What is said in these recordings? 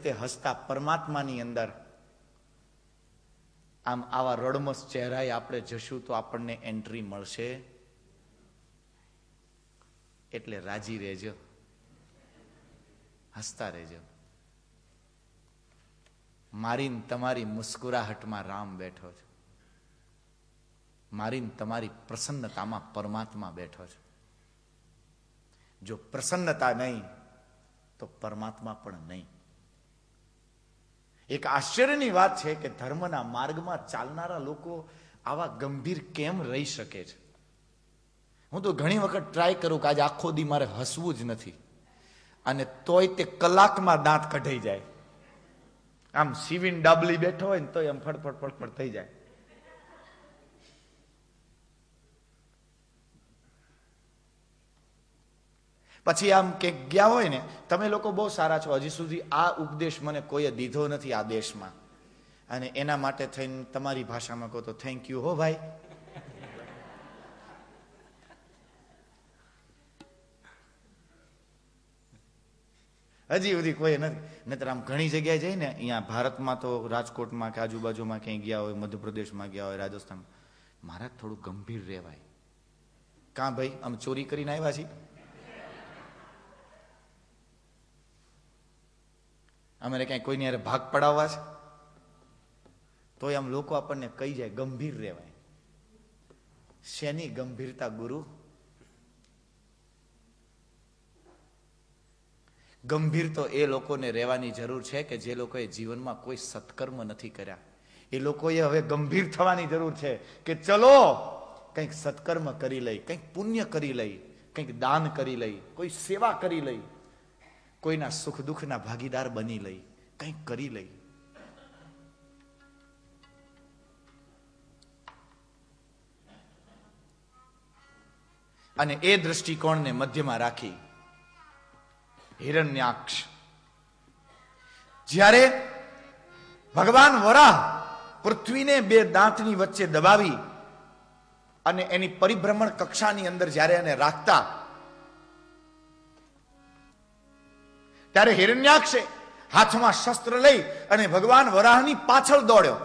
તે હસતા પરમાત્માની અંદર આમ આવા રડમસ ચહેરાએ આપણે જશું તો આપણને એન્ટ્રી મળશે. એટલે રાજી રહેજો, હસતા રહેજો. મારી તમારી મુસ્કુરાહટમાં રામ બેઠો છે, મારી તમારી પ્રસન્નતામાં પરમાત્મા બેઠો છે. જો પ્રસન્નતા નહીં તો પરમાત્મા પણ નહીં. એક આશ્ચર્યની વાત છે કે ધર્મના માર્ગમાં ચાલનારા લોકો આવા ગંભીર કેમ રહી શકે છે. હું તો ઘણી વખત ટ્રાય કરું કે આજે આખો દી મારે હસવું જ નથી, અને તોય તે કલાકમાં દાંત કઢાઈ જાય. આમ સીવીન ડાબલી બેઠો હોય ને તો એમ ફડફડ ફડફડ થઈ જાય. પછી આમ કે ગયા હોય ને, તમે લોકો બહુ સારા છો, હજી સુધી આ ઉપદેશ મને કોઈએ દીધો નથી આ દેશમાં, અને એના માટે થઈને તમારી ભાષામાં કહો તો થેન્ક યુ હો ભાઈ. હજી સુધી કોઈ નથી. નહીતર આમ ઘણી જગ્યાએ જઈને, અહીંયા ભારતમાં તો રાજકોટમાં કે આજુબાજુમાં ક્યાંય ગયા હોય, મધ્યપ્રદેશમાં ગયા હોય, રાજસ્થાન, મારા થોડું ગંભીર રહેવાય. કાં ભાઈ આમ ચોરી કરીને આવ્યા છીએ, અમારે ક્યાંય કોઈની હારે ભાગ પડાવવા છે, તો આમ લોકો આપણને કહી જાય ગંભીર રહેવાય. શેની ગંભીરતા ગુરુ? ગંભીર તો એ લોકોને રહેવાની જરૂર છે કે જે લોકોએ જીવનમાં કોઈ સત્કર્મ નથી કર્યા. એ લોકોએ હવે ગંભીર થવાની જરૂર છે કે ચલો કંઈક સત્કર્મ કરી લઈ, કંઈક પુણ્ય કરી લઈ, કંઈક દાન કરી લઈ, કોઈ સેવા કરી લઈ, કોઈના સુખ દુઃખના ભાગીદાર બની લઈ, કંઈક કરી લઈ. અને એ દ્રષ્ટિકોણને મધ્યમાં રાખી હિરણ્યાક્ષ જ્યારે ભગવાન વરાહ પૃથ્વીને બે દાંતની વચ્ચે દબાવી અને એની પરિભ્રમણ કક્ષાની અંદર જ્યારે એને રાખતા, ત્યારે હિરણ્યાક્ષે હાથમાં શસ્ત્ર લઈ અને ભગવાન વરાહની પાછળ દોડ્યો.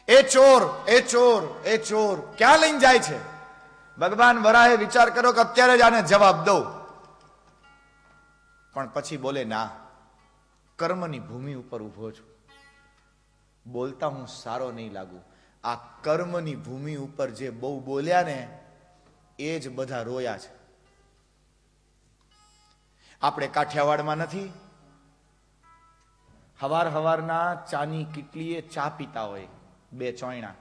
એ ચોર, એ ચોર, એ ચોર, ક્યાં લઈને જાય છે? ભગવાન વરાહે વિચાર કર્યો કે અત્યારે જ આને જવાબ દઉં, પણ પછી બોલે ના, કર્મની ભૂમિ ઉપર ઉભો છું, બોલતા હું સારો નહીં લાગુ. આ કર્મની ભૂમિ ઉપર જે બહુ બોલ્યા ને એ જ બધા રોયા છે. આપણે કાઠિયાવાડમાં નથી, હવાર હવારના ચાની કીટલીએ ચા પીતા હોય, બે ચોયણા,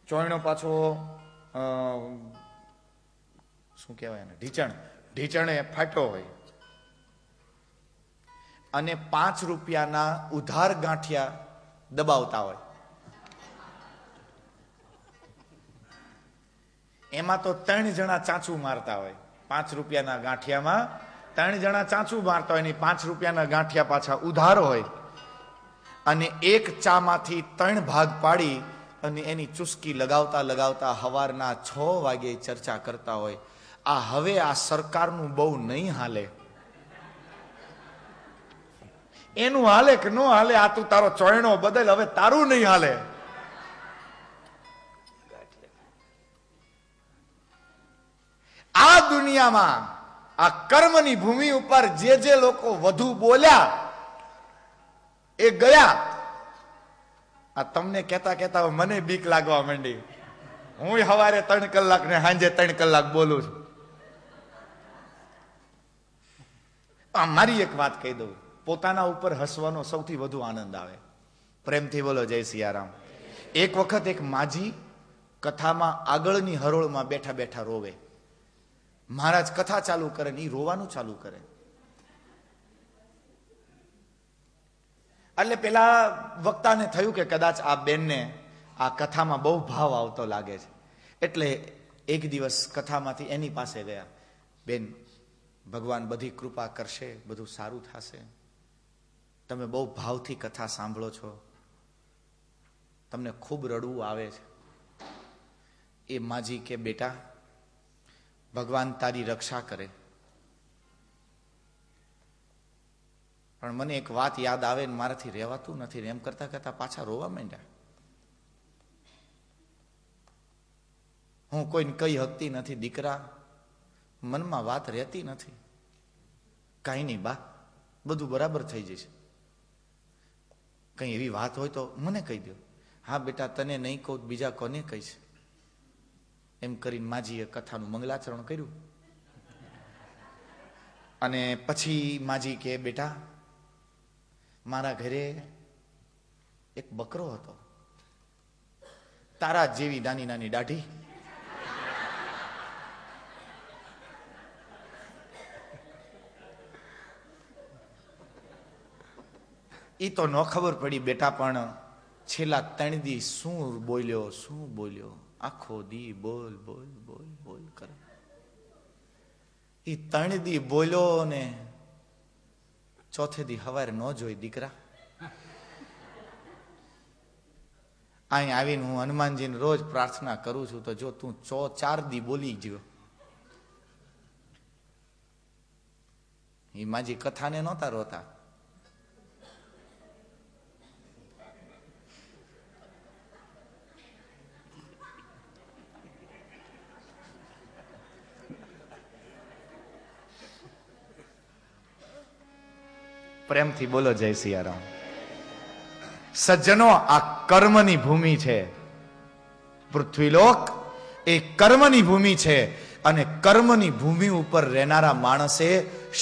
ચોયણો પાછો શું કહેવાય એને, ઢીચણ, ઢીચણે ફાટ્યો હોય, અને 5 રૂપિયાના ઉધાર ગાંઠિયા દબાવતા હોય. એમાં તો 3 જણા ચાંચું મારતા હોય. 5 રૂપિયાના ગાંઠિયામાં 3 જણા ચાંચું મારતા હોય, ને 5 રૂપિયાના ગાંઠિયા પાછા ઉધાર હોય, અને એક ચામાંથી 3 ભાગ પાડી અને એની ચુસ્કી લગાવતા લગાવતા હવારના 6 વાગે ચર્ચા કરતા હોય. આ હવે આ સરકારનું બહુ નહીં હાલે, એનું હાલે કે ન હાલે, આ તું તારો ચોયણો બદલ, હવે તારું નહીં હાલે. આ દુનિયામાં આ કર્મની ભૂમિ ઉપર જે લોકો વધુ બોલ્યા એ ગયા. આ તમને કહેતા કહેતા મને બીક લાગવા માંડી. હું સવારે 3 કલાક ને સાંજે 3 કલાક બોલું છું. મારી એક વાત કહી દઉં, પોતાના ઉપર હસવાનો સૌથી વધુ આનંદ આવે. પ્રેમથી બોલો જય સિયારામ. એક વખત એક માજી કથામાં આગળની હરોળમાં બેઠા બેઠા રોવે. મહારાજ કથા ચાલુ કરે ને એ રોવાનું ચાલુ કરે. એટલે પેલા વક્તાને થયું કે કદાચ આ બેનને આ કથામાં બહુ ભાવ આવતો લાગે છે, એટલે એક દિવસ કથામાંથી એની પાસે ગયા. બેન, ભગવાન બધી કૃપા કરશે, બધું સારું થશે, તમે બહુ ભાવથી કથા સાંભળો છો, તમને ખૂબ રડવું આવે છે. એ માજી કે બેટા, ભગવાન તારી રક્ષા કરે. પણ મને એક વાત યાદ આવે ને મારાથી રહેવાતું નથી ને એમ કરતા કરતા પાછા રોવા માંડ્યા. હું કોઈને કઈ હકતી નથી દીકરા, મનમાં વાત રહેતી નથી. કાંઈ નહીં બા, બધું બરાબર થઈ જશે. કઈ એવી વાત હોય તો મને કહી દો. હા બેટા, તને નહીં કહું બીજા કોને કહીશ. એમ કરીને માજીએ કથાનું મંગલાચરણ કર્યું. અને પછી માજી કે બેટા, મારા ઘરે એક બકરો હતો, તારા જેવી નાની નાની દાઢી. એ તો ન ખબર પડી બેટા, પણ છેલ્લા 3 દી શું બોલ્યો, આખો દી બોલ બોલ બોલ બોલ કરે. એ 3 દી બોલ્યો ને ચોથે દી હવારે ન જોઈ દીકરા. અહીં આવીને હું હનુમાનજીને રોજ પ્રાર્થના કરું છું, તો જો તું 4 દી બોલી ગયો. એ માજી કથાને નહોતા રોતા. પ્રેમથી બોલો જય સિયારામ. સજ્જનો, આ કર્મની ભૂમિ છે. પૃથ્વીલોક એ કર્મની ભૂમિ છે, અને કર્મની ભૂમિ ઉપર રહેનારા માણસે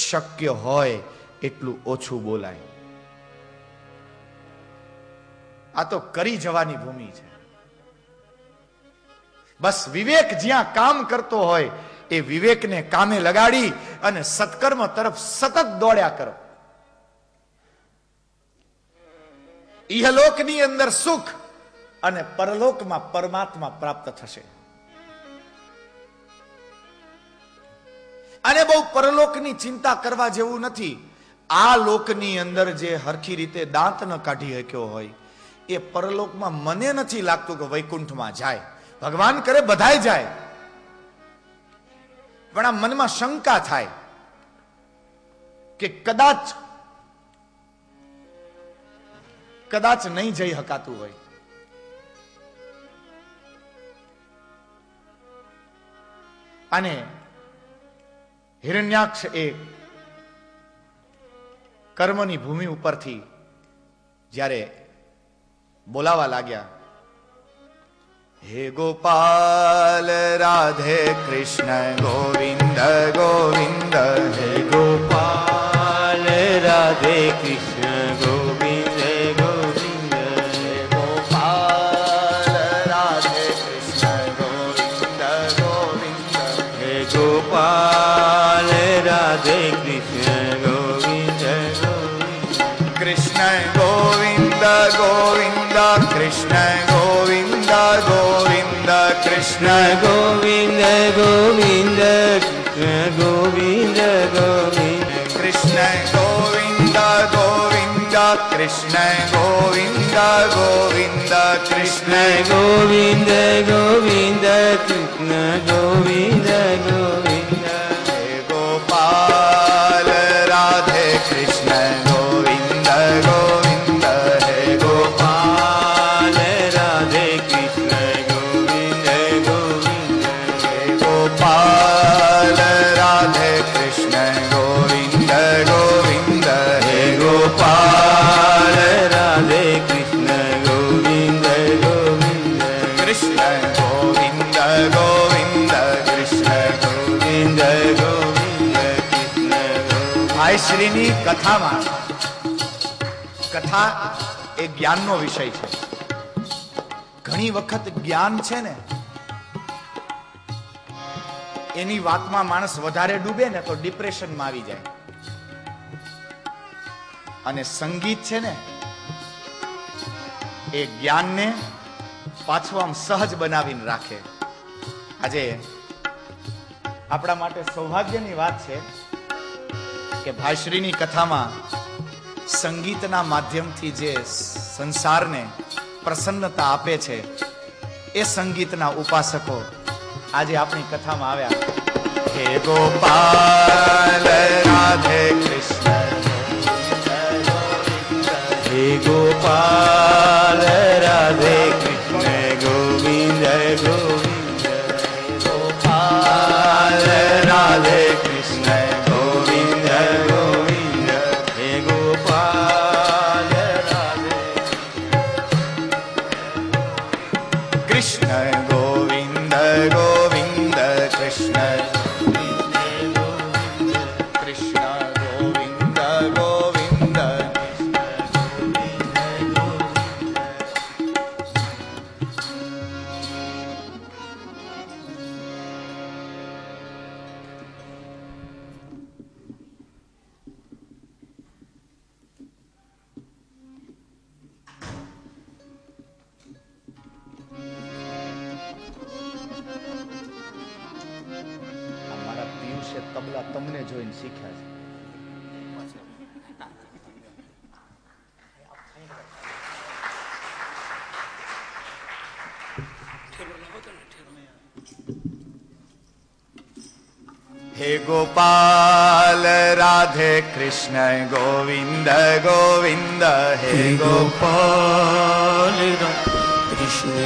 શક્ય હોય એટલું ઓછું બોલાય. આ તો કરી જવાની ભૂમિ છે. બસ વિવેક જ્યાં કામ કરતો હોય એ વિવેકને કામે લગાડી અને સત્કર્મ તરફ સતત દોડ્યા કરો. ઇહલોકની અંદર સુખ અને પરલોકમાં પરમાત્મા પ્રાપ્ત થશે. અને બહુ પરલોકની ચિંતા કરવા જેવું નથી. આ લોકની અંદર જે હરખી રીતે દાંત ન કાઢી શક્યો હોય એ પરલોકમાં મને નથી લાગતું કે વૈકુંઠમાં જાય. ભગવાન કરે બધાય જાય, પણ આ મનમાં શંકા થાય કે કદાચ નહીં જઈ શકાતું હોય. અને હિરણ્યાક્ષ એ કર્મની ભૂમિ ઉપરથી જ્યારે બોલાવા લાગ્યા, હે ગોપાલ રાધે કૃષ્ણ ગોવિંદ ગોવિંદ, હે ગોપાલ રાધે કૃષ્ણ ગોવિંદ ગોવિંદ, હે ગોપાલ રાધે કૃષ્ણ ગોવિંદ ગોવિંદ, હે ગોપાલ રાધે કૃષ્ણ ગોવિંદ ગોવિંદ, કૃષ્ણ ગોવિંદ ગોવિંદ, કૃષ્ણ ગોવિંદ ગોવિંદ, કૃષ્ણ ગોવિંદ ગોવિંદ, કૃષ્ણ ગોવિંદ ગોવિંદ, કૃષ્ણ ગોવિંદ ગોવિંદ, કૃષ્ણ ગોવિંદ ગોવિંદ, કૃષ્ણ ગોવિંદ ગોવિંદ, કૃષ્ણ ગોવિંદ ગોવિંદ, હે ગોપાલ રાધે કૃષ્ણ ગોવિંદ ગોવિંદ, હે ગોપાલ રાધે કૃષ્ણ ગોવિંદ ગોવિંદ, હે ગોપાલ રાધે કૃષ્ણ ગોવિંદ ગોવિંદ, હે ગોપાલ રાધે કૃષ્ણ ગોવિંદ ગોવિંદ, કૃષ્ણ ગોવિંદ ગોવિંદ, કૃષ્ણ ગોવિંદ ગોવિંદ, કૃષ્ણ. ભાઈ શ્રીની કથામાં, કથા એ જ્ઞાનનો વિષય છે. ઘણી વખત જ્ઞાન છે ને એની વાતમાં માણસ વધારે ડૂબે ને તો ડિપ્રેશનમાં આવી જાય. અને સંગીત છે ને એ જ્ઞાનને પાછું આમ સહજ બનાવીને રાખે. આજે આપણા માટે સૌભાગ્યની વાત છે કે ભાઈશ્રીની કથામાં સંગીતના માધ્યમથી જે સંસારને પ્રસન્નતા આપે છે એ સંગીતના ઉપાસકો આજે આપણી કથામાં આવ્યા. हे गोपाल राधे कृष्ण हे गोपाल राधे कृष्ण गोविंद गोविंद गोपाल राधे कृष्ण गोविंद गोविंद हे गोपाल राधे कृष्ण गोविंद गोविंद कृष्ण कृष्ण गोविंद गोविंद અમારા પિયુષે તબલા તમને જોઈને શીખ્યા છે हे गोपाल राधे कृष्ण गोविंद गोविंद हे गोपाल कृष्ण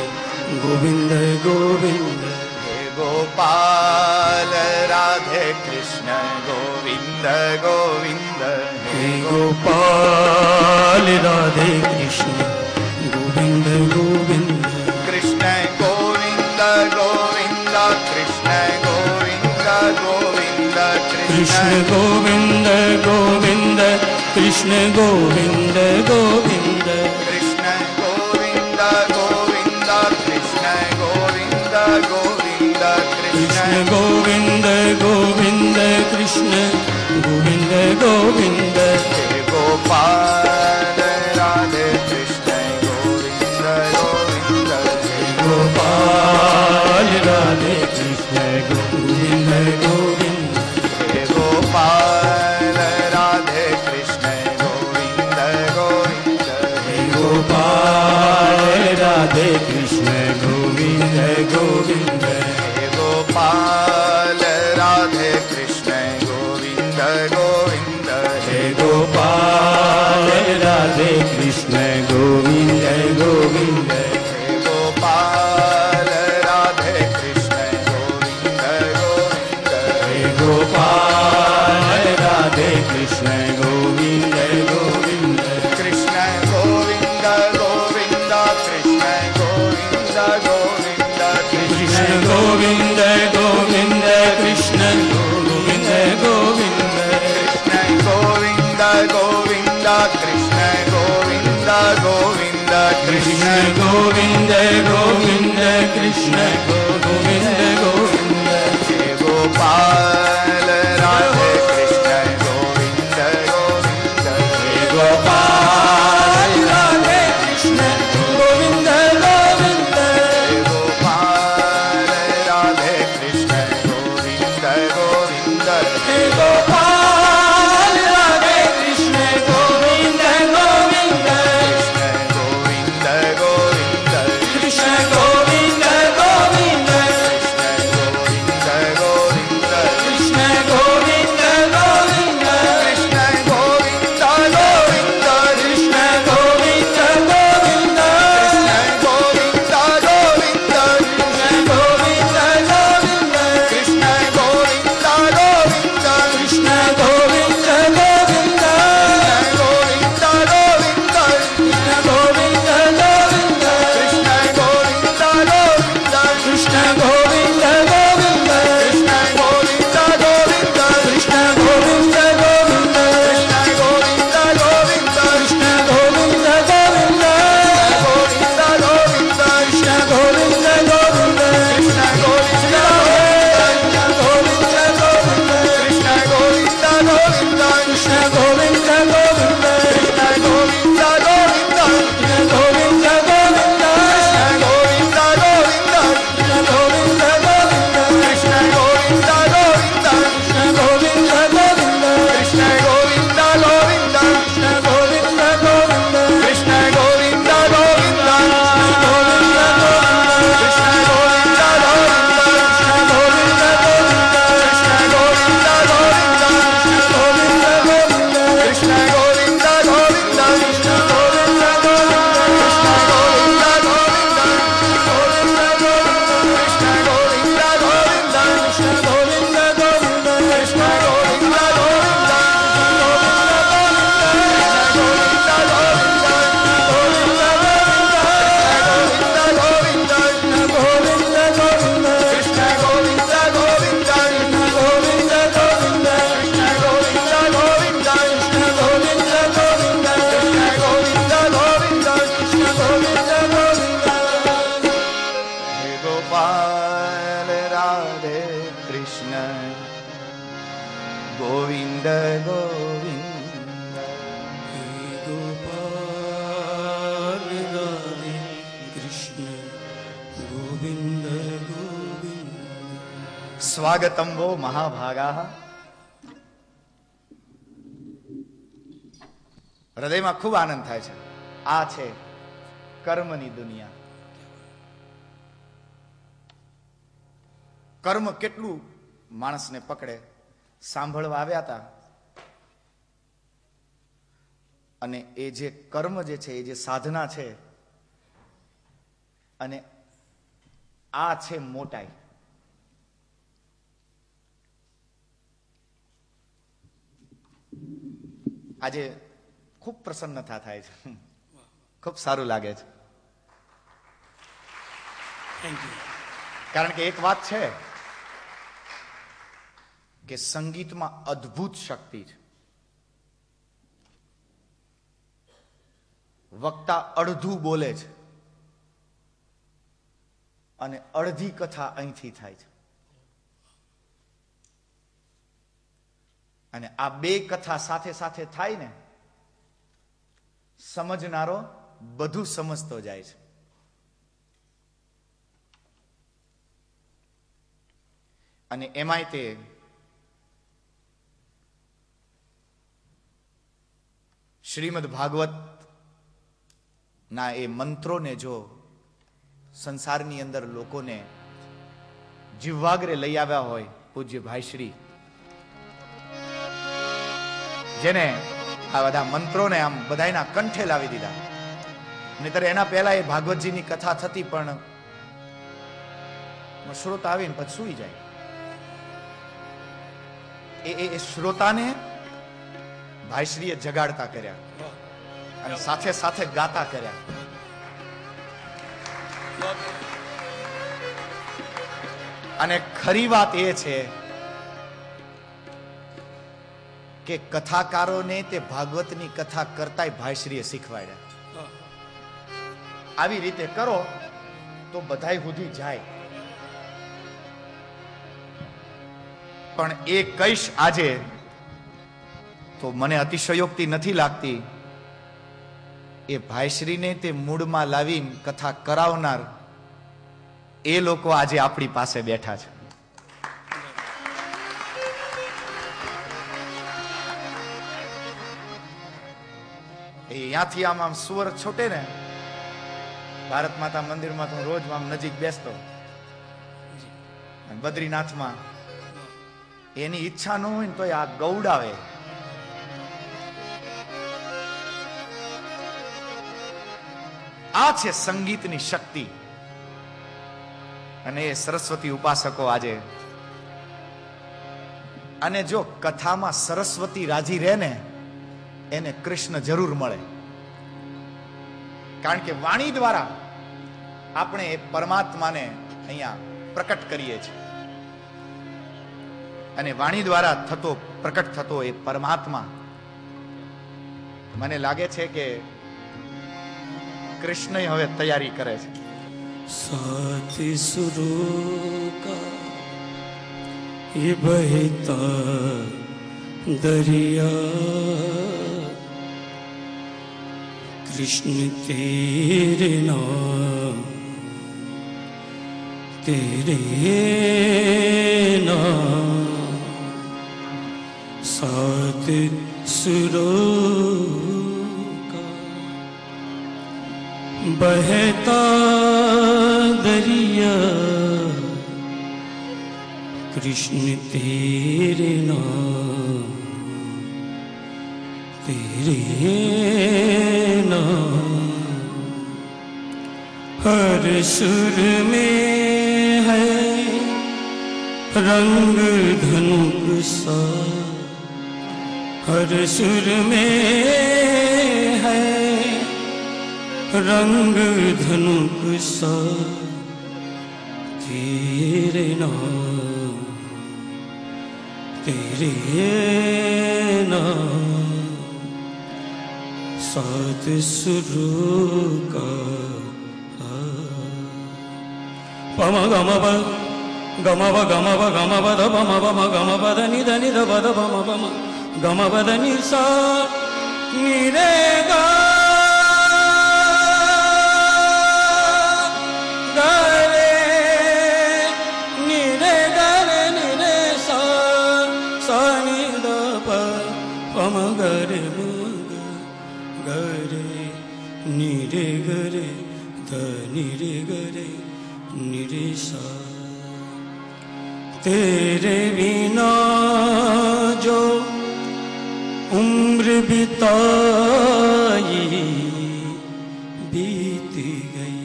गोविंद गोविंद हे गोपाल राधे कृष्ण गोविंद गोविंद हे गोपाल राधे कृष्ण गोविंद गोविंद कृष्ण गोविंद गोविंद कृष्ण गोविंद गोविंद कृष्ण गोविंद गोविंद कृष्ण गोविंद गोविंद कृष्ण गोविंद गोविंद कृष्ण गोविंद गोविंद कृष्ण गोविंद गोविंद कृष्ण गोविंद गोविंद हे गोपाल राधे कृष्ण गोविंद गोविंद हे गोपाल राधे कृष्ण गोविंद गोविंद हे गोपाल राधे कृष्ण गोविंद गोविंद हे गोपाल राधे कृष्ण गोविंद गोविंद हे गोपाल राधे कृष्ण गोविंद गोविंद हे गोपाल राधे कृष्ण गोविंद गोविंद हे गोपाल राधे कृष्ण गोविंद गोविंद हे गोपाल राधे कृष्ण गोविंद गोविंद कृष्ण गोविंद गोविंद कृष्ण गोविंद गोविंद कृष्ण गोविंद गोविंद कृष्ण गोविंद गोविंद कृष्ण गोविंद गोविंद कृष्ण गोविंद गोविंद कृष्ण गोविंद गोविंद कृष्ण गोविंद गोविंद हे गोपाल राधे कृष्ण गोविंद गोविंद हे गोपाल राधे कृष्ण गोविंद गोविंद हे गोपाल राधे कृष्ण गोविंद गोविंद हे गोपाल राधे कृष्ण गोविंद गोविंद कृष्ण गोविंद गोविंद कृष्ण गोविंद गोविंद कृष्ण गोविंद गोविंद कृष्ण गोविंद गोविंद कृष्ण गोविंद गोविंद कृष्ण गोविंद गोविंद गोविंद गोविंद कृष्ण गोविंद गोविंद कृष्ण गोविंद गोविंद कृष्ण गोविंद गोविंद कृष्ण गोविंद गोविंद ગોવિંદ ગોવિંદ. હે ગોપાલ રાધે કૃષ્ણ ગોવિંદ ગોવિંદ. સ્વાગતમ વો મહાભાગા. હૃદયમાં ખૂબ આનંદ થાય છે. આ છે કર્મની દુનિયા. કર્મ કેટલું માણસને પકડે. સાંભળવા આવ્યા હતા અને એ જે કર્મ જે છે એ જે સાધના છે અને આ છે મોટાઈ. આજે ખૂબ પ્રસન્નતા થાય છે. ખૂબ સારું લાગે છે. Thank you. કારણ કે એક વાત છે કે સંગીતમાં અદ્ભુત શક્તિ છે. વક્તા અડધું બોલે છે અને અડધી કથા અહીંથી થાય છે. અને આ બે કથા સાથે સાથે થાય ને, સમજનારો બધું સમજતો જાય છે. અને એમાંય તે શ્રીમદ ભાગવત ના એ મંત્રોને જો સંસારની અંદર લોકોને જીવવાગ્રે લઈ આવ્યા હોય પૂજ્ય ભાઈશ્રી, જેને આ બધા મંત્રોને આમ બધાના કંઠે લાવી દીધા. નહીતર એના પહેલા એ ભાગવતજીની કથા થતી પણ શ્રોતા આવીને પછી સૂઈ જાય. એ શ્રોતાને ભાઈશ્રીએ જગાડતા કર્યા અને સાથે સાથે ગાતા કર્યા. અને ખરી વાત એ છે કે કથાકારોને તે ભાગવતની કથા કરતાય ભાઈશ્રીએ શીખવાડ્યા. આવી રીતે કરો તો બધાય સુધી જાય. પણ એ કઈશ આજે તો મને અતિશયોક્તિ નથી લાગતી. એ ભાઈશ્રીને તે મૂળમાં લાવીને કથા કરાવનાર એ લોકો આજે આપણી પાસે બેઠા છે. અહીંયાથી આમ સુવર છોટે ને ભારત માતા મંદિરમાં તો રોજ આમ નજીક બેસતો. બદ્રીનાથમાં એની ઈચ્છા ન હોય ને તો આ ગૌડાવે. આ છે સંગીતની શક્તિ. અને એ સરસ્વતી ઉપાસકો આજે, અને જો કથામાં સરસ્વતી રાજી રહે ને એને કૃષ્ણ જરૂર મળે. કારણ કે વાણી દ્વારા આપણે એ પરમાત્માને અહીંયા પ્રકટ કરીએ છીએ. અને વાણી દ્વારા પ્રકટ થતો એ પરમાત્મા મને લાગે છે કે કૃષ્ણ હવે તૈયારી કરે છે. सात सुरों का ये बहता दरिया, कृष्ण तेरे नाम तेरे नाम, सात सुरों बहता दरिया, कृष्ण तेरे नाम तेरे नाम, हर सुर में है रंग धनुक सा, हर सुर में है रंग धनुक सा, तेरे नाम तेरे नाम, सात सुरों का पम गम प ગમવ ગમવ ગમવ ધ ભમ ભમ ગમ પદ નિ ધ નિ ધ પદ ભમ ભમ ગમ પદ નિ સા નિ રે ગા ગરે નિ રે ગરે નિ રે સા સા નિ ધ પ પમ ગરે ગરે નિ રે ગરે ધ નિ રે ગરે નિ રે સા तेरे बिना जो उम्र बिताई बीत गई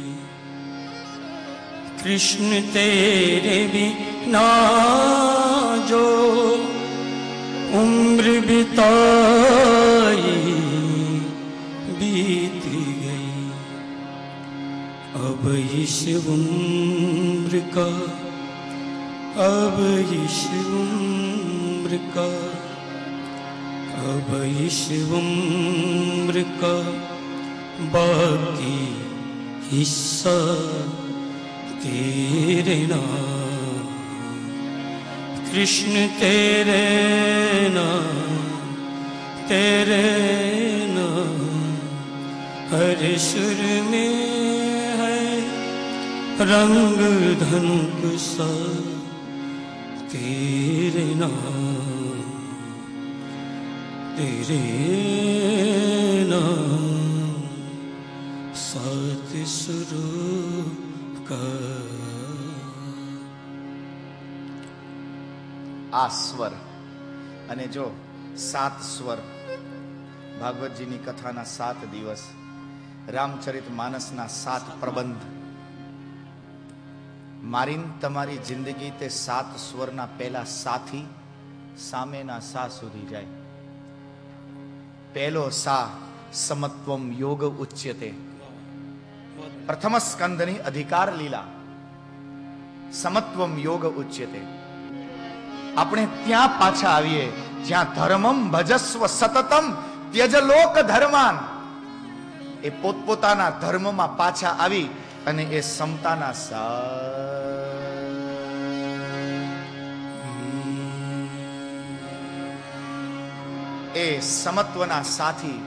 कृष्ण तेरे बिना जो उम्र बिताई बीत गई अब इस उम्र का अब इस उम्र का अब इस उम्र का बाकी हिस्सा तेरे नाम कृष्ण तेरे नाम हर सुर में है रंग धनुक सा तेरे नाम सात सुरों का આ સ્વર અને જો 7 સ્વર ભાગવતજીની કથાના 7 દિવસ રામચરિત માનસના 7 પ્રબંધ મારીને તમારી જિંદગી તે 7 સ્વરના પહેલા સાથી સામેના સા સુધી જાય. પહેલો સા સમત્વમ યોગ ઉચ્યતે. પ્રથમ સ્કંદની અધિકાર લીલા સમત્વમ યોગ ઉચ્યતે. આપણે ત્યાં પાછા આવીએ જ્યાં ધર્મમ ભજસ્વ સતતમ ત્યજ લોક ધર્માન. એ પોતપોતાના ધર્મમાં પાછા આવી અને એ સમતાના સા એ સમત્વના સાથી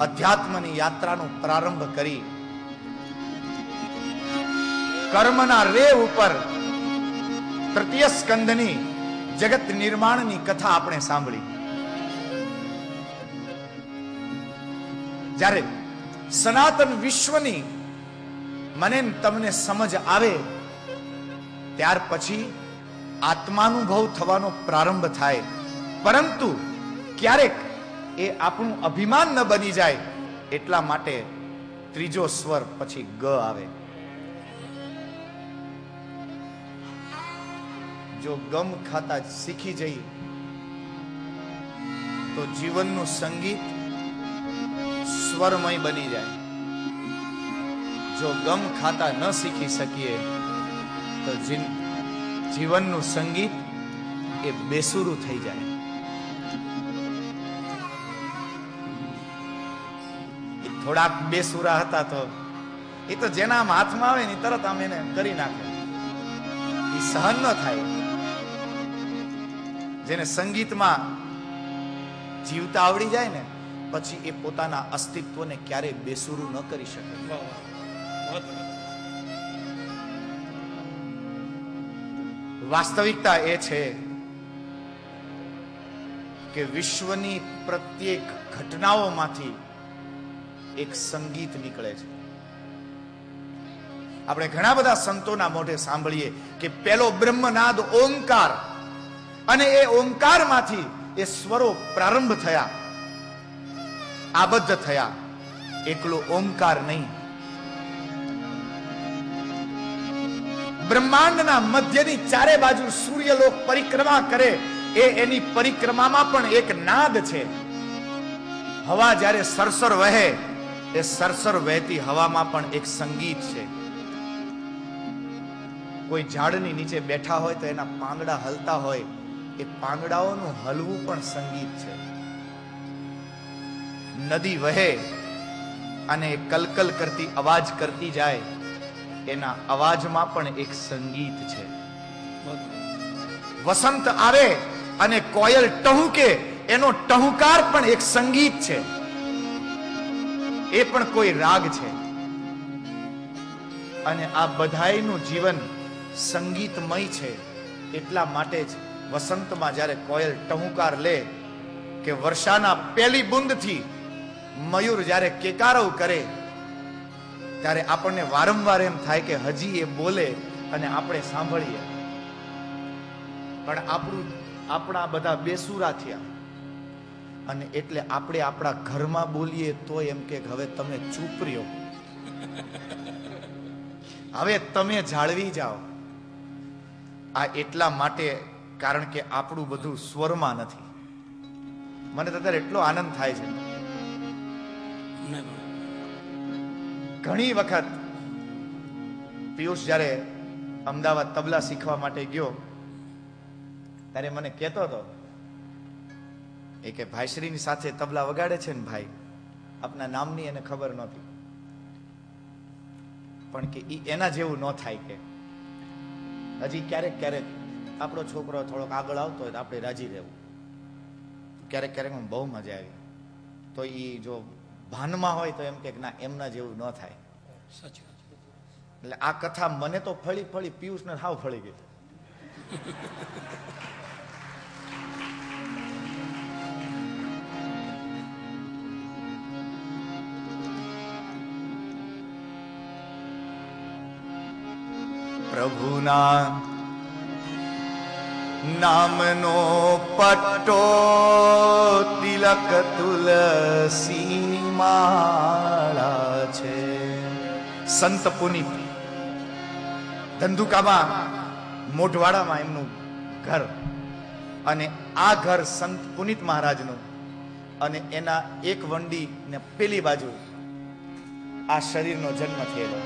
અધ્યાત્મની યાત્રાનો પ્રારંભ કરી કર્મના રે ઉપર તૃતીય સ્કંદની જગત નિર્માણની કથા આપણે સાંભળી. જ્યારે સનાતન વિશ્વની મને તમને સમજ આવે ત્યાર પછી આત્માનુભવ થવાનો પ્રારંભ થાય. પરંતુ ક્યારેક એ આપણું અભિમાન ન બની જાય એટલા માટે ત્રીજો સ્વર પછી ગ આવે. જો ગમ ખાતા શીખી જઈએ તો જીવનનું સંગીત સ્વરમય બની જાય. જો ગમ ખાતા ન શીખી શકીએ તો જીવનનું સંગીત એ બેસુરું થઈ જાય. એ થોડાક બેસુરા હતા તો એ તો જેના આમ હાથમાં આવે ને તરત આમ એને કરી નાખે. એ સહન ન થાય. જેને સંગીતમાં જીવતા આવડી જાય ને પછી એ પોતાના અસ્તિત્વને ક્યારેય બેસુરું ન કરી શકે. વાસ્તવિકતા એ છે કે વિશ્વની પ્રત્યેક ઘટનાઓમાંથી એક સંગીત નીકળે છે. આપણે ઘણા બધા સંતોના મોઢે સાંભળીએ કે પેલો બ્રહ્મનાદ ઓમકાર, અને એ ઓમકારમાંથી એ સ્વરો પ્રારંભ થયા, આબદ્ધ થયા. એકલો ઓમકાર નહીં, બ્રહ્માંડના મધ્યની ચારે બાજુ સૂર્યલોક પરિક્રમા કરે એ એની પરિક્રમામાં પણ એક નાદ છે. હવા જ્યારે સરસર વહે એ સરસર વહેતી હવામાં પણ એક સંગીત છે. કોઈ ઝાડની નીચે બેઠા હોય તો એના પાંદડા હલતા હોય, એ પાંદડાઓનું હલવું પણ સંગીત છે. નદી વહે અને કલકલ કરતી અવાજ કરતી જાય એના અવાજમાં પણ એક સંગીત છે. વસંત આવે અને કોયલ ટહુકે, એનો ટહુકાર પણ એક સંગીત છે, એ પણ કોઈ રાગ છે. અને આ બધાયનું જીવન સંગીતમય છે. એટલા માટે જ વસંતમાં જ્યારે કોયલ ટહુકાર લે કે વર્ષાના પહેલી બુંદથી મયુર જ્યારે કેકારવ કરે, ત્યારે આપણને વારંવાર એમ થાય કે હજી એ બોલે અને આપણે સાંભળીએ. પણ આપણા બધા બેસુરા થયા, અને એટલે આપણે આપણા ઘરમાં બોલીએ તો એમ કે હવે તમે ચૂપ રહ્યો, હવે તમે જાળવી જાઓ. આ એટલા માટે કારણ કે આપણું બધું સ્વરમાં નથી. મને તો અત્યારે એટલો આનંદ થાય છે. ઘણી વખત પિયુષ જ્યારે અમદાવાદ તબલા શીખવા માટે ગયો ત્યારે મને કહેતો હતો એ કે ભાઈશ્રીની સાથે તબલા વગાડે છે ને ભાઈ, આપના નામની એને ખબર નહોતી, પણ કે એના જેવું ન થાય. કે હજી ક્યારેક ક્યારેક આપણો છોકરો થોડોક આગળ આવતો હોય તો આપણે રાજી રહેવું. ક્યારેક ક્યારેક બહુ મજા આવી, તો એ જો ભાનમાં હોય તો એમ કે ના એમના જેવું ન થાય. એટલે આ કથા મને તો ફળી ફળી પિયુષને હાવ ફળી ગઈ. પ્રભુના નામનો પટ્ટો તિલક તુલસી માળા છે. સંત પુનિત ધંધુકામાં મોઢવાડામાં એમનું ઘર, અને આ ઘર સંત પુનિત મહારાજનું, અને એના એક વંડી ને પેલી બાજુ આ શરીરનો જન્મ થયેલો.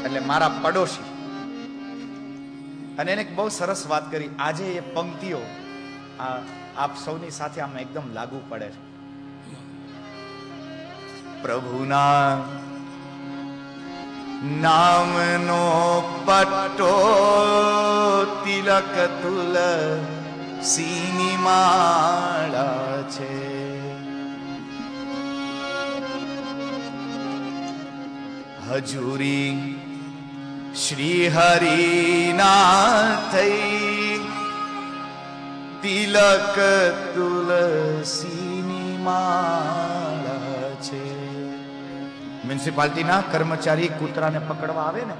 એટલે મારા પડોશી. અને એને બહુ સરસ વાત કરી. આજે એ પંક્તિઓ આપ સૌની સાથે આમાં એકદમ લાગુ પડે છે. પ્રભુના નામનો પટ્ટો તિલક તુલસીની માળા છે. હજુરી શ્રી હરિના થઈ તિલક તુલસીની માળા છે. મ્યુનિસિપાલિટીના કર્મચારી કૂતરાને પકડવા આવે ને,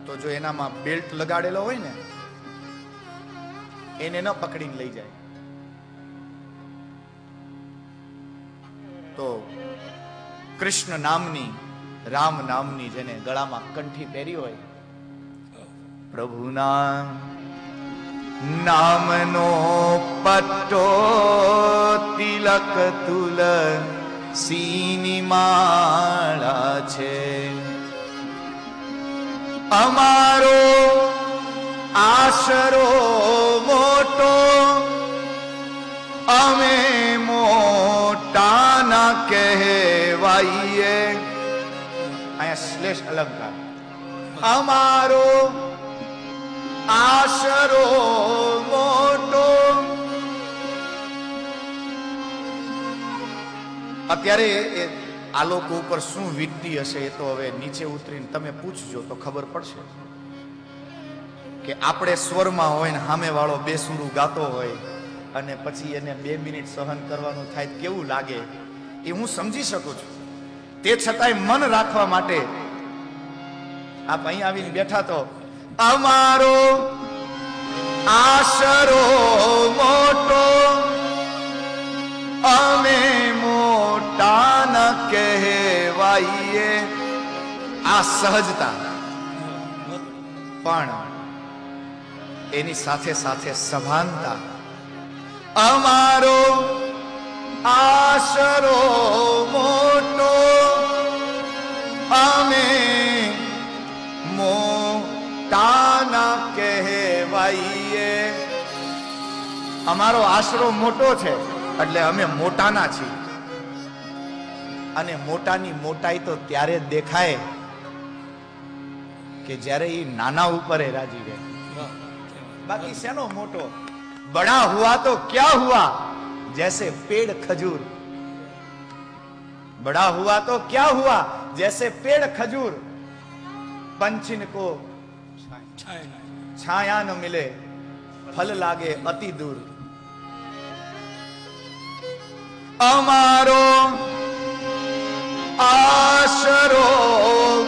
તો જો એનામાં બેલ્ટ લગાડેલો હોય ને, એને ન પકડીને લઈ જાય. તો કૃષ્ણ નામની, રામ નામની જેને ગળામાં કંઠી પહેરી હોય, પ્રભુના નામનો પટ્ટો તિલક તુલસીની માળા છે. અમારો આશરો મોટો, અમે મોટા ના કહેવાઈએ. અહીંયા શ્લેષ અલંકાર. અમારો આશરો મોટો. અત્યારે આ લોકો ઉપર શું વીતતી હશે એ તો હવે નીચે ઉતરીને તમે પૂછજો તો ખબર પડશે કે આપણે સ્વરમાં હોય ને સામે વાળો બેસુરું ગાતો હોય અને પછી એને 2 મિનિટ સહન કરવાનું થાય કેવું લાગે એ હું સમજી શકું છું. તે છતાંય મન રાખવા માટે આપ અહીં આવીને બેઠા તો અમારો આશરો મોટો, અમે મોટા ન કહેવાઈએ. આ સહજતા, પણ એની સાથે સાથે સભાનતા. અમારો આશરો મોટો, અમે મોટા ન કહેવાઈએ. અમારો આશરો મોટો છે એટલે અમે મોટાના છીએ. અને મોટાની મોટાઈ તો ત્યારે જ દેખાય કે જ્યારે એ નાના ઉપર રાજી રહે. બાકી શેનો મોટો? बड़ा हुआ तो क्या हुआ, जैसे पेड़ खजूर. बड़ा हुआ तो क्या हुआ, जैसे पेड़ खजूर. पंछिन को छाया न मिले, फल लागे अति दूर. અમારો આશરો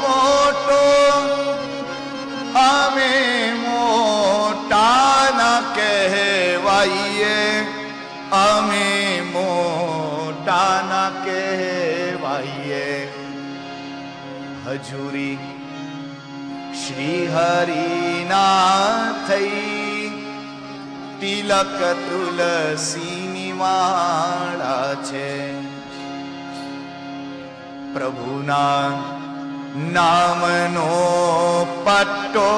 મોટો, અમે મોટા ના કહેવાઈએ, અમે મોટા ના કહેવાઈએ. હજુરી શ્રી હરિના થઈ, તિલક તુલસીની માળા છે. પ્રભુના નામનો પટ્ટો,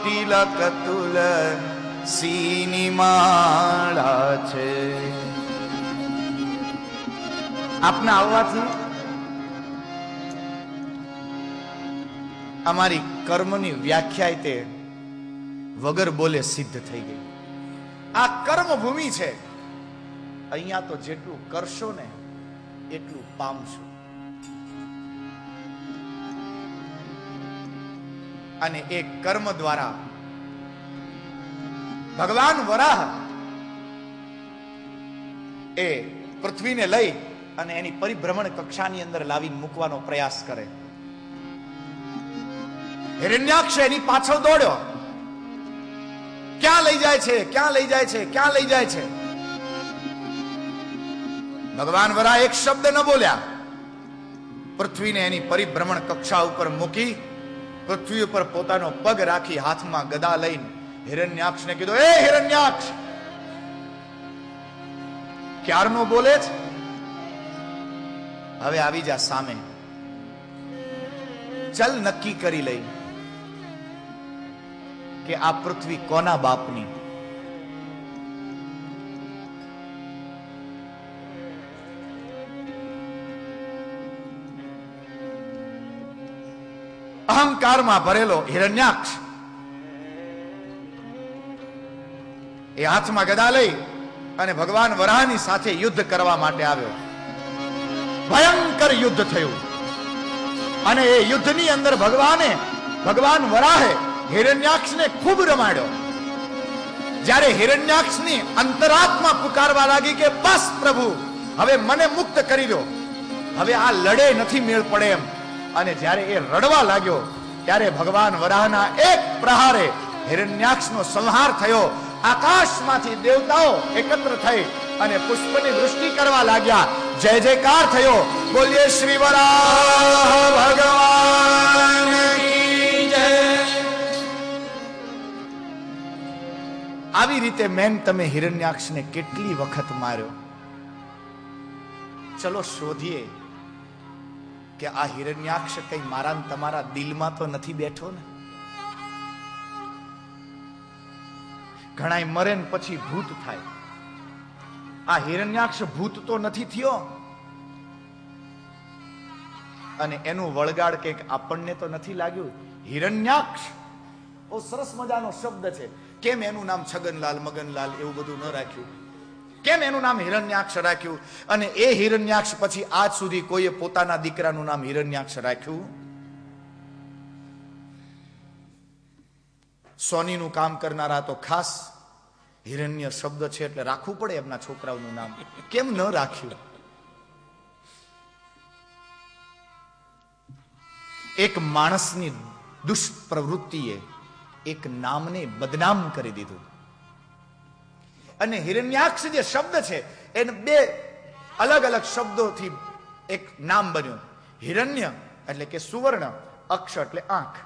તિલક તુલસીની માળા છે. આપના આવવાથી અમારી કર્મની વ્યાખ્યા તે વગર બોલે સિદ્ધ થઈ ગઈ. આ કર્મ ભૂમિ છે. અહીંયા તો જેટલું કરશો ને એટલું પામશો. અને એ કર્મ દ્વારા ભગવાન વરાહ એ પૃથ્વીને લઈ અને એની પરિભ્રમણ કક્ષાની અંદર લાવી મૂકવાનો પ્રયાસ કરે. હિરણ્યાક્ષ એની પાછળ દોડ્યો. ક્યાં લઈ જાય છે, ક્યાં લઈ જાય છે, ક્યાં લઈ જાય છે? ભગવાન વરાહ એક શબ્દ ન બોલ્યા. પૃથ્વીને એની પરિભ્રમણ કક્ષા ઉપર મૂકી, પૃથ્વી ઉપર પોતાનો પગ રાખી, હાથમાં ગદા લઈને હિરણ્યાક્ષને કીધું, એ હિરણ્યાક્ષ, ક્યારનો બોલે છે? હવે આવી જા સામે. ચલ નક્કી કરી લઈ કે આ પૃથ્વી કોના બાપની? અહંકારમાં ભરેલો હિરણ્યાક્ષ એ હાથમાં ગદા લઈ અને ભગવાન વરાહની સાથે યુદ્ધ કરવા માટે આવ્યો. ભયંકર યુદ્ધ થયું અને એ યુદ્ધની અંદર ભગવાન વરાહે હિરણ્યાક્ષને ખૂબ રમાડ્યો. જ્યારે હિરણ્યાક્ષની અંતરાત્મા પુકારવા લાગી કે બસ પ્રભુ, હવે મને મુક્ત કરી દો, હવે આ લડે નથી મેળ પડે એમ. અને જ્યારે એ રડવા લાગ્યો ત્યારે ભગવાન વરાહના એક પ્રહારે હિરણ્યાક્ષનો સંહાર થયો. આકાશમાંથી દેવતાઓ એકત્ર થઈ અને પુષ્પની વૃષ્ટિ કરવા લાગ્યા. જય જયકાર થયો. બોલીએ શ્રી વરાહ ભગવાન કી જય. આવી રીતે મેન તમે હિરણ્યાક્ષને કેટલી વખત માર્યો? ચલો શોધીએ કે આ હિરણ્યાક્ષ કઈ મારા ને તમારા દિલમાં તો નથી બેઠો ને? ઘણાય મરે ને પછી ભૂત થાય. આ હિરણ્યાક્ષ ભૂત તો નથી થયો, અને એનું વળગાડ કંઈક આપણને તો નથી લાગ્યું. હિરણ્યાક્ષ બહુ સરસ મજાનો શબ્દ છે. કેમ એનું નામ છગનલાલ મગનલાલ એવું બધું ન રાખ્યું? કેમ એનું નામ હિરણ્યાક્ષ રાખ્યું? અને એ હિરણ્યાક્ષ પછી આજ સુધી કોઈએ પોતાના દીકરાનું નામ હિરણ્યાક્ષ રાખ્યું? સોનીનું કામ કરનારા તો ખાસ હિરણ્ય શબ્દ છે એટલે રાખવું પડે એમના છોકરાઓનું નામ. કેમ ન રાખ્યું? એક માણસની દુષ્પ્રવૃત્તિએ એક નામને બદનામ કરી દીધું. અને હિરણ્યાક્ષ જે શબ્દ છે એને બે અલગ અલગ શબ્દોથી એક નામ બન્યું. હિરણ્ય એટલે કે સુવર્ણ, અક્ષ એટલે આંખ.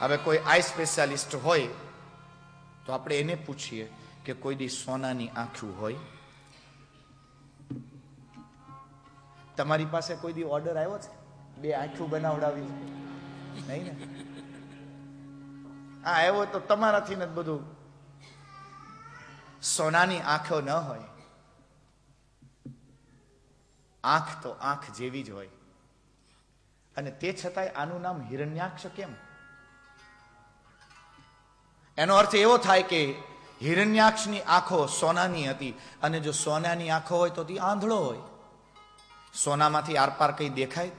હવે કોઈ આઈ સ્પેશિયાલિસ્ટ હોય તો આપણે એને પૂછીએ કે કોઈ દી સોનાની આંખું હોય? તમારી પાસે કોઈ દી ઓર્ડર આવ્યો છે બે આંખું બનાવડાવી? નહીં ને? આ આવ્યો તો તમારાથી ને બધું. સોનાની આંખો ન હોય આંખ તો આંખ જેવી જ હોય, અને તે છતાંય આનું નામ હિરણ્યાક્ષ કેમ? એનો અર્થ એવો થાય કે હિરણ્યાક્ષની આંખો સોનાની હતી, અને જો સોનાની આંખો હોય તો તે આંધળો હોય. સોનામાંથી આરપાર કઈ દેખાય?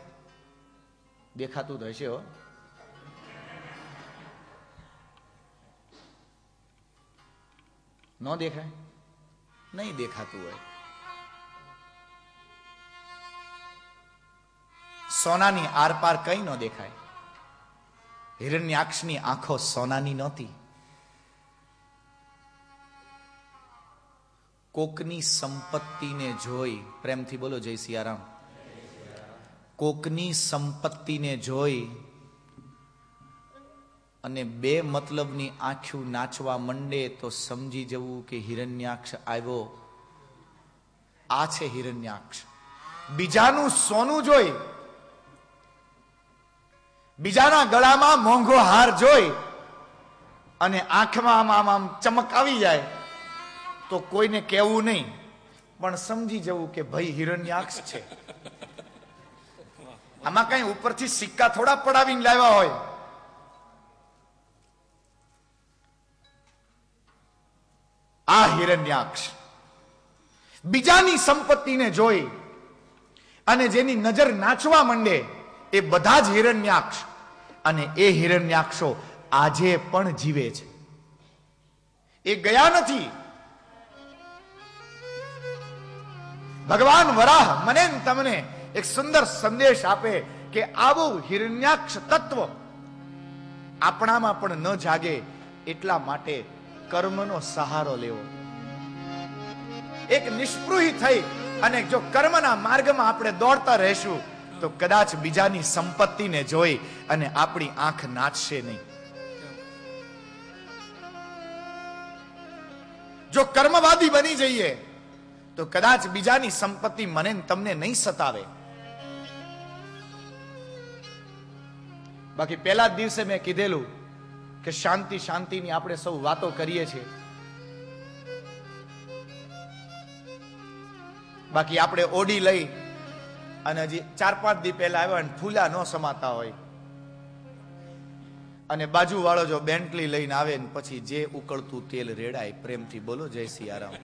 દેખાતું જ હશે હો. ન દેખાય? નહીં દેખાતું હોય. સોનાની આરપાર કઈ ન દેખાય. હિરણ્યાક્ષની આંખો સોનાની નહોતી. કોકની સંપત્તિને જોઈ, પ્રેમથી બોલો જય સિયારામ. કોકની સંપત્તિને જોઈ અને બે મતલબની આંખ્યું નાચવા મંડે તો સમજી જવું કે હિરણ્યાક્ષ આવ્યો. આ છે હિરણ્યાક્ષ. બીજાનું સોનું જોઈ, બીજાના ગળામાં મોંઘો હાર જોઈ અને આંખમાં આમ ચમક આવી જાય તો કોઈને કહેવું નહીં, પણ સમજી જવું કે ભાઈ હિરણ્યાક્ષ છે. આમાં કઈ ઉપરથી સિક્કા થોડા પડાવીને લાવ્યા હોય. આ હિરણ્યાક્ષ બીજાની સંપત્તિને જોઈ અને જેની નજર નાચવા માંડે એ બધા જ હિરણ્યાક્ષ. અને એ હિરણ્યાક્ષો આજે પણ જીવે છે, એ ગયા નથી. ભગવાન વરાહ મને તમને એક સુંદર સંદેશ આપે કે આવું હિરણ્યાક્ષ તત્વ આપણામાં પણ ન જાગે એટલા માટે કર્મનો સહારો લેવો. એક નિષ્પૃહી થઈ અને જો કર્મના માર્ગમાં આપણે દોડતા રહેશું તો કદાચ બીજાની સંપત્તિને જોઈ અને આપણી આંખ નાચશે નહીં. જો કર્મવાદી બની જઈએ તો કદાચ બીજાની સંપત્તિ મને તમને નહીં સતાવે. બાકી પહેલા જ દિવસે મેં કીધેલું કે શાંતિ શાંતિની આપણે સૌ વાતો કરીએ છીએ, બાકી આપણે ઓડી લઈ અને હજી 4-5 દી પહેલા આવ્યા અને ફૂલા ન સમાતા હોય, અને બાજુ વાળો જો બેન્ટલી લઈને આવે ને પછી જે ઉકળતું તેલ રેડાય. પ્રેમથી બોલો જય સિયારામ.